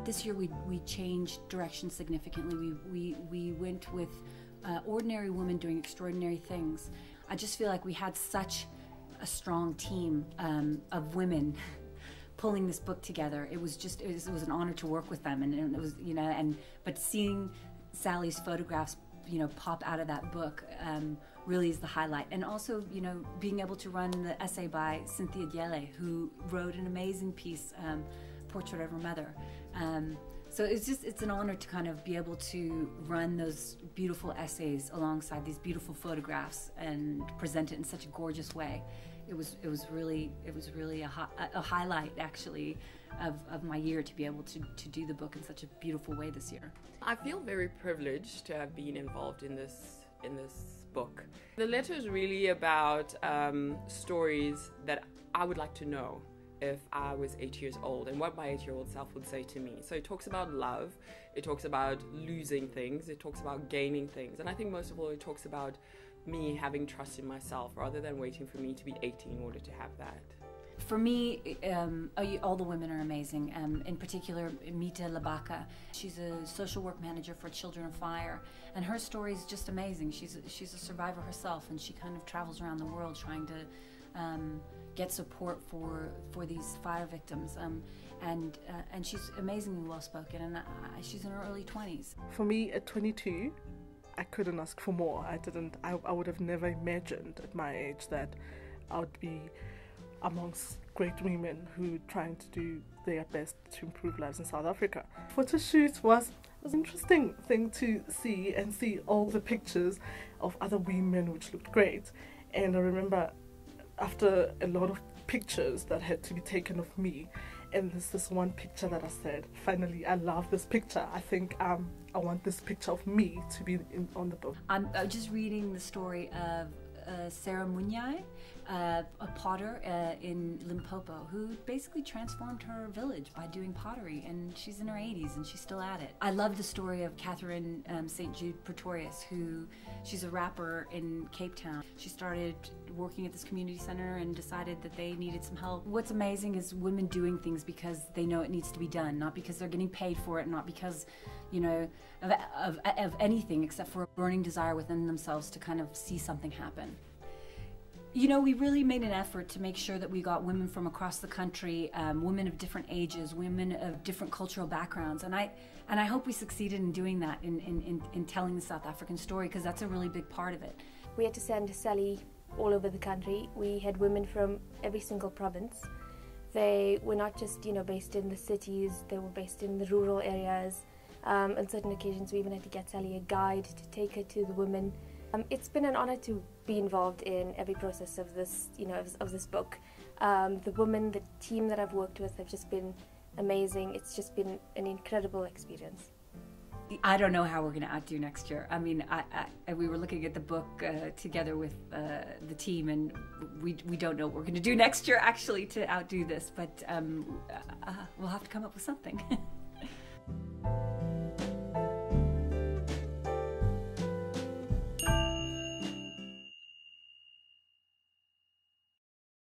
This year we changed direction significantly. We went with ordinary women doing extraordinary things. I just feel like we had such a strong team of women pulling this book together. It was an honor to work with them, and it was, you know, but seeing Sally's photographs, you know, pop out of that book really is the highlight. And also, you know, being able to run the essay by Cynthia Diele, who wrote an amazing piece, Portrait of Her Mother. So it's an honor to kind of be able to run those beautiful essays alongside these beautiful photographs and present it in such a gorgeous way. It was really a highlight, actually, of my year, to be able to do the book in such a beautiful way this year. I feel very privileged to have been involved in this book. The letter is really about stories that I would like to know if I was 8 years old, and what my 8-year-old self would say to me. So it talks about love, it talks about losing things, it talks about gaining things, and I think most of all it talks about me having trust in myself rather than waiting for me to be 18 in order to have that. For me, all the women are amazing. In particular, Mita Labaka. She's a social work manager for Children of Fire, and her story is just amazing. She's a survivor herself, and she kind of travels around the world trying to get support for these fire victims. And she's amazingly well spoken, and she's in her early 20s. For me, at 22, I couldn't ask for more. I would have never imagined at my age that I would be amongst great women who are trying to do their best to improve lives in South Africa. Photo shoot was an interesting thing to see all the pictures of other women which looked great. And I remember after a lot of pictures that had to be taken of me, and there's this one picture that I said, finally, I love this picture. I think I want this picture of me to be on the book. I'm just reading the story of Sarah Munyai, a potter in Limpopo, who basically transformed her village by doing pottery, and she's in her 80s and she's still at it. I love the story of Catherine St. Jude Pretorius, she's a rapper in Cape Town. She started working at this community center and decided that they needed some help. What's amazing is women doing things because they know it needs to be done, not because they're getting paid for it, not because, you know, of anything except for a burning desire within themselves to kind of see something happen. You know, we really made an effort to make sure that we got women from across the country, women of different ages, women of different cultural backgrounds, and I hope we succeeded in doing that, in telling the South African story, because that's a really big part of it. We had to send Sally all over the country. We had women from every single province. They were not just, you know, based in the cities, they were based in the rural areas. On certain occasions we even had to get Sally a guide to take her to the women. It's been an honor to be involved in every process of this, you know, of this book. The women, the team that I've worked with have just been amazing. It's just been an incredible experience. I don't know how we're going to outdo next year. I mean, we were looking at the book together with the team, and we don't know what we're going to do next year actually to outdo this, but we'll have to come up with something.